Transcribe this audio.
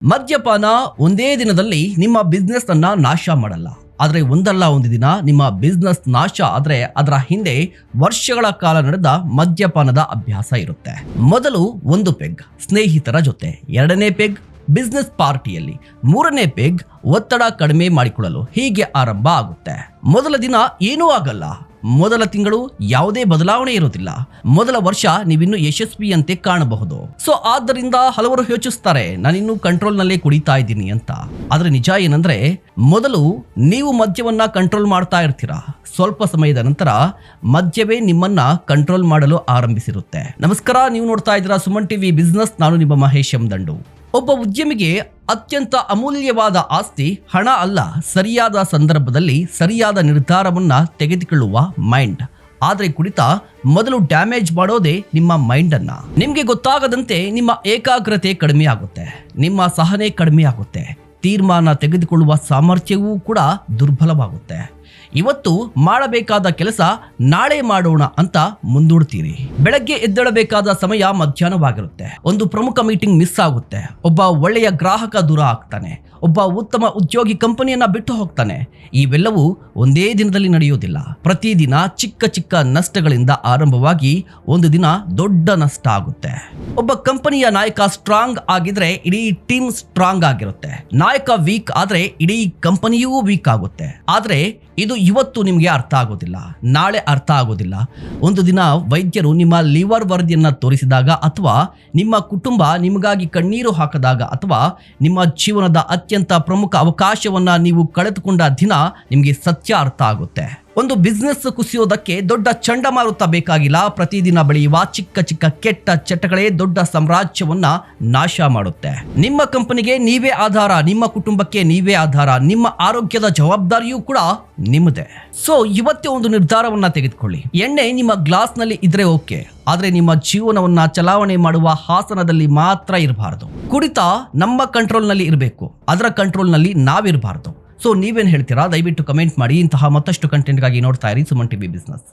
ಮದ್ಯಪಾನ ಒಂದೇ ದಿನದಲ್ಲಿ ನಿಮ್ಮ ಬಿಸ್ನೆಸ್ ಅನ್ನ ನಾಶ ಮಾಡಲ್ಲ. ಆದರೆ ಒಂದಲ್ಲ ಒಂದು ದಿನ ನಿಮ್ಮ ಬಿಸ್ನೆಸ್ ನಾಶ ಆದ್ರೆ ಅದರ ಹಿಂದೆ ವರ್ಷಗಳ ಕಾಲ ನಡೆದ ಮದ್ಯಪಾನದ ಅಭ್ಯಾಸ ಇರುತ್ತೆ. ಮೊದಲು ಒಂದು ಪೆಗ್ ಸ್ನೇಹಿತರ ಜೊತೆ, ಎರಡನೇ ಪೆಗ್ ಬಿಸ್ನೆಸ್ ಪಾರ್ಟಿಯಲ್ಲಿ, ಮೂರನೇ ಪೆಗ್ ಒತ್ತಡ ಕಡಿಮೆ ಮಾಡಿಕೊಳ್ಳಲು. ಹೀಗೆ ಆರಂಭ ಆಗುತ್ತೆ. ಮೊದಲ ದಿನ ಏನೂ ಆಗಲ್ಲ, ಮೊದಲ ತಿಂಗಳು ಯಾವುದೇ ಬದಲಾವಣೆ ಇರೋದಿಲ್ಲ, ಮೊದಲ ವರ್ಷ ನೀವಿನ್ನು ಯಶಸ್ವಿಯಂತೆ ಕಾಣಬಹುದು. ಸೊ ಆದ್ದರಿಂದ ಹಲವರು ಯೋಚಿಸ್ತಾರೆ, ನಾನಿನ್ನು ಕಂಟ್ರೋಲ್ ನಲ್ಲೇ ಕುಡಿತಾ ಇದ್ದೀನಿ ಅಂತ. ಆದ್ರೆ ನಿಜ ಏನಂದ್ರೆ, ಮೊದಲು ನೀವು ಮದ್ಯವನ್ನ ಕಂಟ್ರೋಲ್ ಮಾಡ್ತಾ ಇರ್ತೀರಾ, ಸ್ವಲ್ಪ ಸಮಯದ ನಂತರ ಮದ್ಯವೇ ನಿಮ್ಮನ್ನ ಕಂಟ್ರೋಲ್ ಮಾಡಲು ಆರಂಭಿಸಿರುತ್ತೆ. ನಮಸ್ಕಾರ, ನೀವು ನೋಡ್ತಾ ಇದ್ದೀರಾ ಸುಮನ್ ಟಿವಿ ಬಿಸ್ನೆಸ್. ನಾನು ನಿಮ್ಮ ಮಹೇಶ್ ಎಂ ದಂಡು. ಒಬ್ಬ ಉದ್ಯಮಿಗೆ ಅತ್ಯಂತ ಅಮೂಲ್ಯವಾದ ಆಸ್ತಿ ಹಣ ಅಲ್ಲ, ಸರಿಯಾದ ಸಂದರ್ಭದಲ್ಲಿ ಸರಿಯಾದ ನಿರ್ಧಾರವನ್ನ ತೆಗೆದುಕೊಳ್ಳುವ ಮೈಂಡ್. ಆದ್ರೆ ಕುಡಿತ ಮೊದಲು ಡ್ಯಾಮೇಜ್ ಮಾಡೋದೇ ನಿಮ್ಮ ಮೈಂಡ್ ಅನ್ನ. ನಿಮ್ಗೆ ಗೊತ್ತಾಗದಂತೆ ನಿಮ್ಮ ಏಕಾಗ್ರತೆ ಕಡಿಮೆ ಆಗುತ್ತೆ, ನಿಮ್ಮ ಸಹನೆ ಕಡಿಮೆ ಆಗುತ್ತೆ, ತೀರ್ಮಾನ ತೆಗೆದುಕೊಳ್ಳುವ ಸಾಮರ್ಥ್ಯವೂ ಕೂಡ ದುರ್ಬಲವಾಗುತ್ತೆ. ಇವತ್ತು ಮಾಡಬೇಕಾದ ಕೆಲಸ ನಾಳೆ ಮಾಡೋಣ ಅಂತ ಮುಂದೂಡ್ತೀರಿ. ಬೆಳಗ್ಗೆ ಎದ್ದೇಳಬೇಕಾದ ಸಮಯ ಮಧ್ಯಾಹ್ನವಾಗಿರುತ್ತೆ. ಒಂದು ಪ್ರಮುಖ ಮೀಟಿಂಗ್ ಮಿಸ್ ಆಗುತ್ತೆ, ಒಬ್ಬ ಒಳ್ಳೆಯ ಗ್ರಾಹಕ ದೂರ ಆಗ್ತಾನೆ, ಒಬ್ಬ ಉತ್ತಮ ಉದ್ಯೋಗಿ ಕಂಪನಿಯನ್ನ ಬಿಟ್ಟು ಹೋಗ್ತಾನೆ. ಇವೆಲ್ಲವೂ ಒಂದೇ ದಿನದಲ್ಲಿ ನಡೆಯೋದಿಲ್ಲ. ಪ್ರತಿದಿನ ಚಿಕ್ಕ ಚಿಕ್ಕ ನಷ್ಟಗಳಿಂದ ಆರಂಭವಾಗಿ ಒಂದು ದಿನ ದೊಡ್ಡ ನಷ್ಟ ಆಗುತ್ತೆ. ಒಬ್ಬ ಕಂಪನಿಯ ನಾಯಕ ಸ್ಟ್ರಾಂಗ್ ಆಗಿದ್ರೆ ಇಡೀ ಟೀಮ್ ಸ್ಟ್ರಾಂಗ್ ಆಗಿರುತ್ತೆ. ನಾಯಕ ವೀಕ್ ಆದ್ರೆ ಇಡೀ ಕಂಪನಿಯೂ ವೀಕ್ ಆಗುತ್ತೆ. ಆದ್ರೆ ಇದು ಇವತ್ತು ನಿಮಗೆ ಅರ್ಥ ಆಗೋದಿಲ್ಲ, ನಾಳೆ ಅರ್ಥ ಆಗೋದಿಲ್ಲ. ಒಂದು ದಿನ ವೈದ್ಯರು ನಿಮ್ಮ ಲಿವರ್ ವರದಿಯನ್ನ ತೋರಿಸಿದಾಗ, ಅಥವಾ ನಿಮ್ಮ ಕುಟುಂಬ ನಿಮಗಾಗಿ ಕಣ್ಣೀರು ಹಾಕಿದಾಗ, ಅಥವಾ ನಿಮ್ಮ ಜೀವನದ ಅತ್ಯಂತ ಪ್ರಮುಖ ಅವಕಾಶವನ್ನ ನೀವು ಕಳೆದುಕೊಂಡ ದಿನ ನಿಮಗೆ ಸತ್ಯ ಅರ್ಥ ಆಗುತ್ತೆ. ಒಂದು ಬಿಸ್ನೆಸ್ ಕುಸಿಯೋದಕ್ಕೆ ದೊಡ್ಡ ಚಂಡಮಾರುತ ಬೇಕಾಗಿಲ್ಲ. ಪ್ರತಿದಿನ ಬೆಳೆಯುವ ಚಿಕ್ಕ ಚಿಕ್ಕ ಕೆಟ್ಟ ಚಟಗಳೇ ದೊಡ್ಡ ಸಾಮ್ರಾಜ್ಯವನ್ನ ನಾಶ ಮಾಡುತ್ತೆ. ನಿಮ್ಮ ಕಂಪನಿಗೆ ನೀವೇ ಆಧಾರ, ನಿಮ್ಮ ಕುಟುಂಬಕ್ಕೆ ನೀವೇ ಆಧಾರ, ನಿಮ್ಮ ಆರೋಗ್ಯದ ಜವಾಬ್ದಾರಿಯೂ ಕೂಡ ನಿಮ್ಮದೇ. ಸೊ ಇವತ್ತೇ ಒಂದು ನಿರ್ಧಾರವನ್ನ ತೆಗೆದುಕೊಳ್ಳಿ. ಎಣ್ಣೆ ನಿಮ್ಮ ಗ್ಲಾಸ್ ನಲ್ಲಿ ಇದ್ರೆ ಓಕೆ, ಆದ್ರೆ ನಿಮ್ಮ ಜೀವನವನ್ನ ಚಲಾವಣೆ ಮಾಡುವ ಹಾಸನದಲ್ಲಿ ಮಾತ್ರ ಇರಬಾರದು. ಕುಡಿತ ನಮ್ಮ ಕಂಟ್ರೋಲ್ ನಲ್ಲಿ ಇರಬೇಕು, ಅದರ ಕಂಟ್ರೋಲ್ ನಲ್ಲಿ ನಾವಿರಬಾರದು. ಸೊ ನೀವೇನ್ ಹೇಳ್ತೀರಾ? ದಯವಿಟ್ಟು ಕಮೆಂಟ್ ಮಾಡಿ. ಇಂತಹ ಮತ್ತಷ್ಟು ಕಂಟೆಂಟ್ಗಾಗಿ ನೋಡ್ತಾ ಇರಿ ಸುಮನ್ ಟಿವಿ ಬಿಸ್ನೆಸ್.